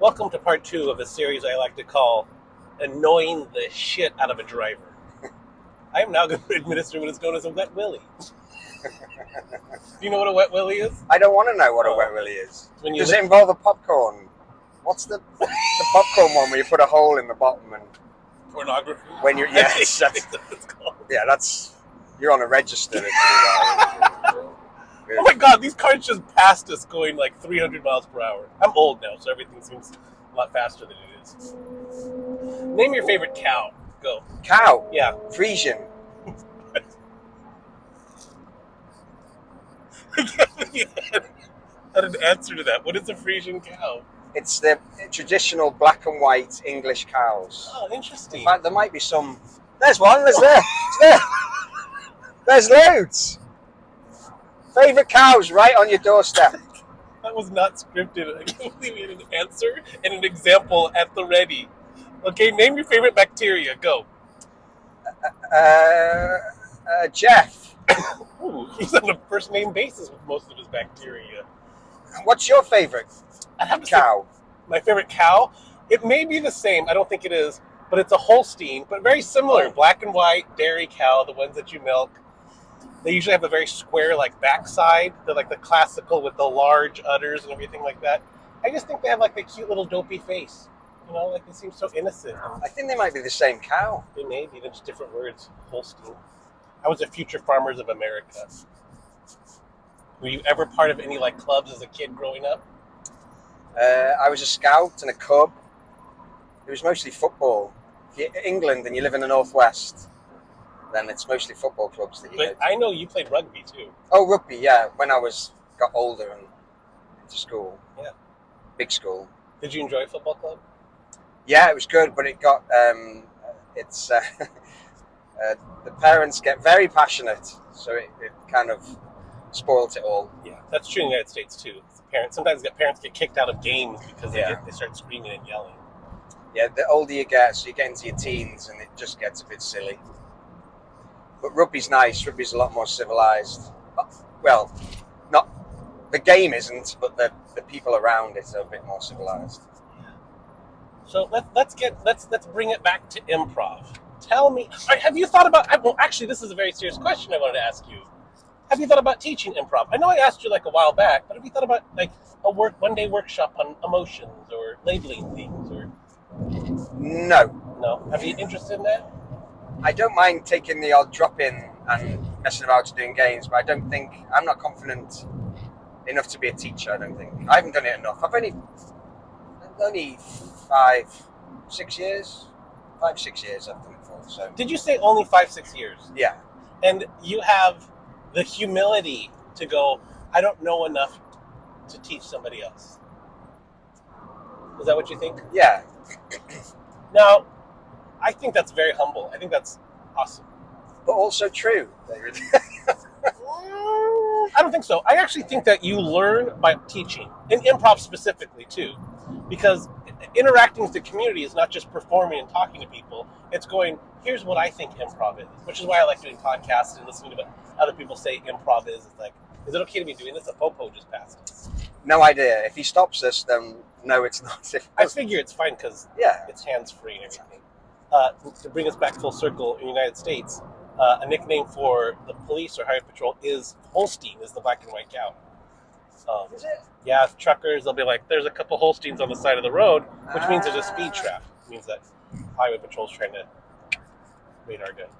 Welcome to part 2 of a series I like to call Annoying the Shit Out of a Driver. I am now going to administer what is known as a wet willy. Do you know what a wet willy is? I don't want to know what a wet willy is. When you Does it involve a popcorn? What's the popcorn one where you put a hole in the bottom and Pornography? when you're That's what it's called. that's you're on a register. To do that. Oh my god, these cars just passed us going like 300 miles per hour. I'm old now, so everything seems a lot faster than it is. Name your favorite cow. Go. Cow. Yeah. Frisian. I can't believe you had an answer to that. What is a Frisian cow? It's the traditional black and white English cows. Oh, interesting. In fact, there might be some. There's one. There's there. It's there. There's loads. Favorite cows right on your doorstep. That was not scripted. I can't believe you had an answer and an example at the ready. Okay, name your favorite bacteria. Go. Jeff. Ooh, he's on a first name basis with most of his bacteria. What's your favorite I'd have to cow? say my favorite cow. It may be the same. I don't think it is, but it's a Holstein, but very similar. Oh. Black and white dairy cow, the ones that you milk. They usually have a very square, like, backside. They're like the classical with the large udders and everything like that. I just think they have like a cute little dopey face. You know, like they seem so innocent. I think they might be the same cow. They may be, they're just different words. Holstein. I was a Future Farmers of America. Were you ever part of any like clubs as a kid growing up? I was a scout and a cub. It was mostly football. If you're England and you live in the northwest, then it's mostly football clubs that you go But to. I know you played rugby too. Oh, rugby, yeah. When I got older and into school. Yeah. Big school. Did you enjoy football club? Yeah, it was good, but it got the parents get very passionate, so it kind of spoilt it all. Yeah, that's true in the United States too. Sometimes parents get kicked out of games because they start screaming and yelling. Yeah, the older you get, so you get into your teens, and it just gets a bit silly. But rugby's nice. Rugby's a lot more civilized. Well, not the game isn't, but the people around it are a bit more civilized. So let's bring it back to improv. Tell me, have you thought about? Well, actually, this is a very serious question I wanted to ask you. Have you thought about teaching improv? I know I asked you like a while back, but have you thought about like a one-day workshop on emotions or labeling things or? No. Have you interested in that? I don't mind taking the odd drop in and messing about doing games, but I'm not confident enough to be a teacher. I don't think. I haven't done it enough. I've only 5-6 years. 5-6 years I've done it for. So. Did you say only 5-6 years? Yeah. And you have the humility to go, I don't know enough to teach somebody else. Is that what you think? Yeah. Now, I think that's very humble. I think that's awesome. But also true. I don't think so. I actually think that you learn by teaching, in improv specifically too, because interacting with the community is not just performing and talking to people. It's going, here's what I think improv is, which is why I like doing podcasts and listening to what other people say improv is. It's like, is it okay to be doing this? A popo just passed us. No idea. If he stops us, then no, it's not. I figure it's fine because Yeah. it's hands-free and everything. To bring us back full circle, in the United States, a nickname for the police or highway patrol is Holstein, is the black and white cow. Is it? Yeah, truckers, they'll be like, there's a couple Holsteins on the side of the road, which means there's a speed trap. It means that highway patrol's trying to radar gun.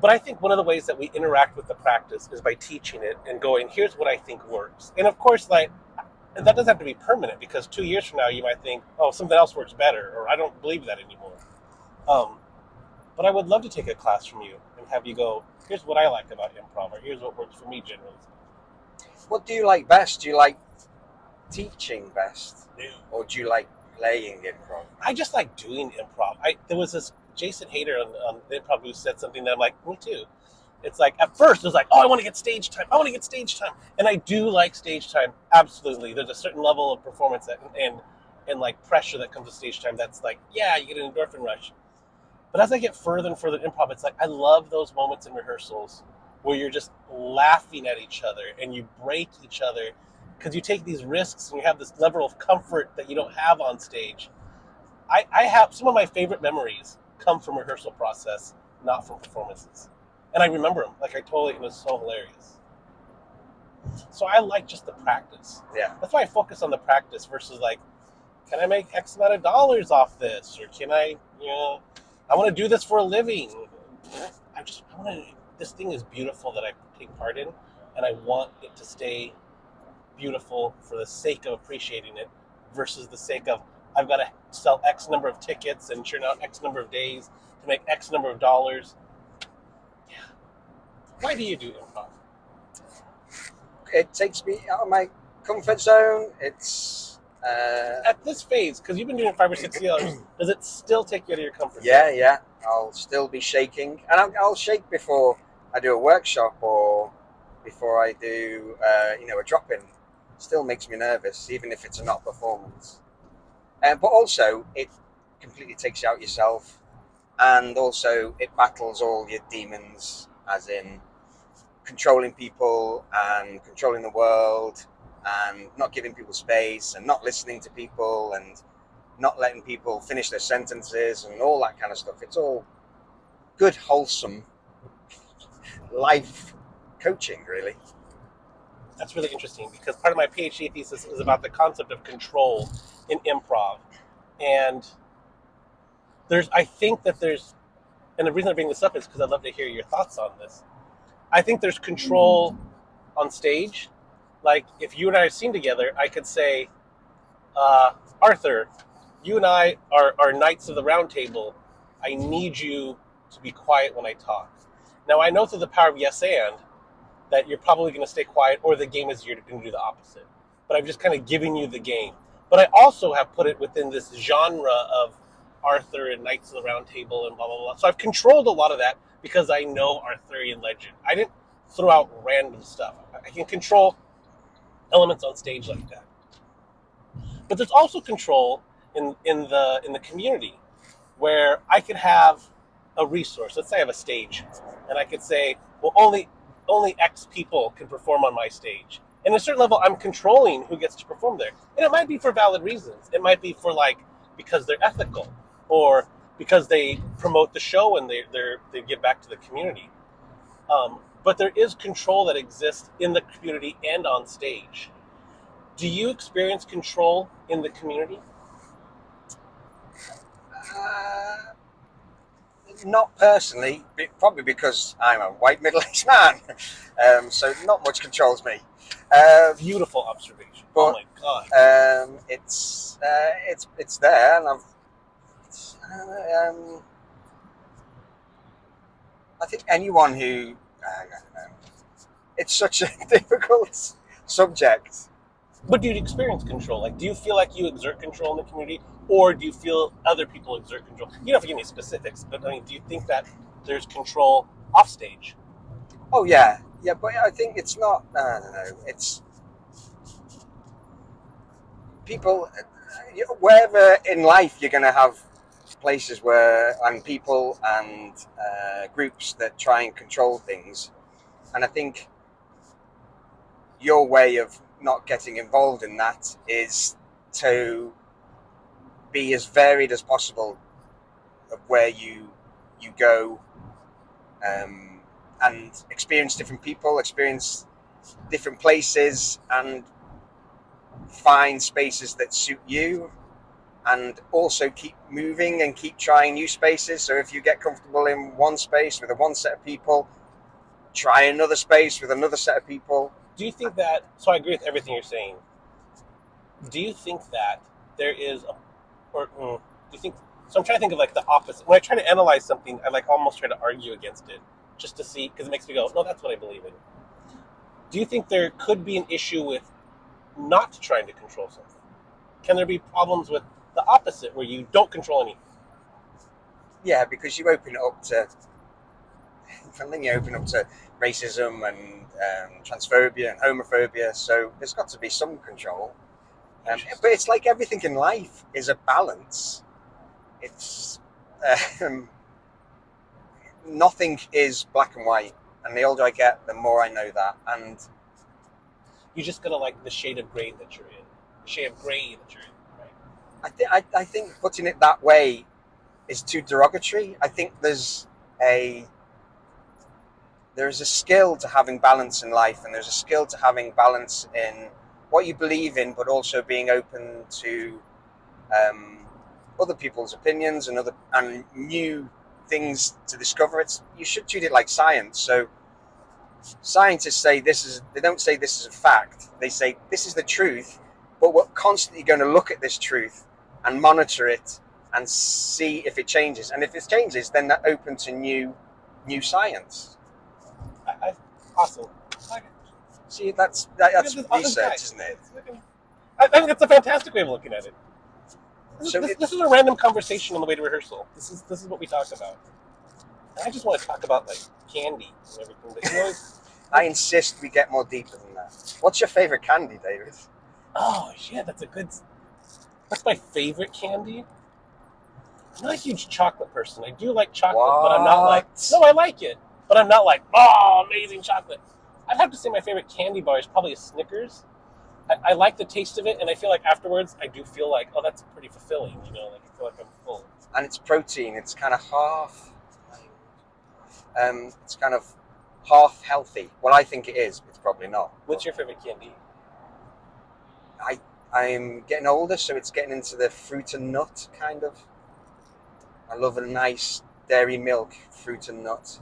But I think one of the ways that we interact with the practice is by teaching it and going, here's what I think works. And of course, like, that doesn't have to be permanent, because 2 years from now you might think, oh, something else works better, or I don't believe that anymore. But I would love to take a class from you and have you go, here's what I like about improv, or here's what works for me generally. What do you like best? Do you like teaching best? No. Or do you like playing improv? I just like doing improv. There was this Jason Hader on the improv who said something that I'm like, me too. It's like, at first it was like, oh, I want to get stage time. And I do like stage time. Absolutely. There's a certain level of performance and like pressure that comes with stage time. That's like, yeah, you get an endorphin rush. But as I get further and further in improv, it's like, I love those moments in rehearsals where you're just laughing at each other and you break each other because you take these risks and you have this level of comfort that you don't have on stage. I have some of my favorite memories come from rehearsal process, not from performances. And I remember them. Like, it was so hilarious. So I like just the practice. Yeah. That's why I focus on the practice versus like, can I make X amount of dollars off this? Or can I, I want to do this for a living. This thing is beautiful that I take part in, and I want it to stay beautiful for the sake of appreciating it versus the sake of, I've got to sell X number of tickets and churn out X number of days to make X number of dollars. Yeah. Why do you do improv? It takes me out of my comfort zone. It's at this phase, because you've been doing it 5 or 6 years, does it still take you out of your comfort zone? zone? Yeah. I'll still be shaking, and I'll shake before I do a workshop or before I do a drop-in. Still makes me nervous, even if it's a not performance. But also, it completely takes you out yourself, and also it battles all your demons, as in controlling people and controlling the world and not giving people space and not listening to people and not letting people finish their sentences and all that kind of stuff. It's all good, wholesome life coaching, really. That's really interesting, because part of my PhD thesis is about the concept of control in improv. And I think that there's, and the reason I bring this up is because I'd love to hear your thoughts on this. I think there's control on stage. Like, if you and I are seen together, I could say, Arthur, you and I are knights of the round table. I need you to be quiet when I talk. Now, I know through the power of yes and that you're probably going to stay quiet, or the game is you're going to do the opposite. But I'm just kind of giving you the game. But I also have put it within this genre of Arthur and Knights of the Round Table and blah, blah, blah. So I've controlled a lot of that because I know Arthurian legend. I didn't throw out random stuff. I can control elements on stage like that. But there's also control in the community, where I could have a resource. Let's say I have a stage, and I could say, well, only X people can perform on my stage. And at a certain level, I'm controlling who gets to perform there. And it might be for valid reasons. It might be for because they're ethical, or because they promote the show and they give back to the community. But there is control that exists in the community and on stage. Do you experience control in the community? Not personally, probably because I'm a white middle-aged man, so not much controls me. Beautiful observation. But, oh my god! It's there, and I think anyone who it's such a difficult subject. But do you experience control? Do you feel like you exert control in the community, or do you feel other people exert control? You don't have to give me specifics, but do you think that there's control off stage? Oh yeah, but I think it's not. I don't know. It's people. Wherever in life you're going to have places and people and groups that try and control things, and I think your way of not getting involved in that is to be as varied as possible of where you go, and experience different people, experience different places, and find spaces that suit you, and also keep moving and keep trying new spaces. So if you get comfortable in one space with one set of people, try another space with another set of people. Do you think that, so I agree with everything you're saying, do you think that there is do you think, so I'm trying to think of the opposite. When I try to analyze something, I almost try to argue against it, just to see, because it makes me go, no, that's what I believe in. Do you think there could be an issue with not trying to control something? Can there be problems with the opposite, where you don't control anything? Yeah, because you open it up to racism and transphobia and homophobia, so there's got to be some control. But it's like everything in life is a balance. It's nothing is black and white, and the older I get, the more I know that. And You just gotta like the shade of gray that you're in. The shade of gray that you're in, I think putting it that way is too derogatory. I think there's a skill to having balance in life, and there's a skill to having balance in what you believe in, but also being open to other people's opinions and new things to discover. You should treat it like science. So scientists say they don't say this is a fact. They say this is the truth, but we're constantly going to look at this truth and monitor it and see if it changes. And if it changes, then they're open to new science. Awesome. See, that's research, isn't it? I think that's a fantastic way of looking at it. This is a random conversation on the way to rehearsal. This is what we talk about. And I just want to talk about like candy and everything. But, you know, I insist we get more deeper than that. What's your favorite candy, David? Oh yeah, that's my favorite candy. I'm not a huge chocolate person. I do like chocolate, but I'm not like I like it, but I'm not like amazing chocolate. I'd have to say my favorite candy bar is probably a Snickers. I like the taste of it, and I feel like afterwards I do feel like, oh, that's pretty fulfilling, you know, like I feel like I'm full. And it's protein. It's kind of half. It's kind of half healthy. Well, I think it is. It's probably not. What's your favorite candy? I'm getting older, so it's getting into the fruit and nut kind of. I love a nice dairy milk fruit and nut.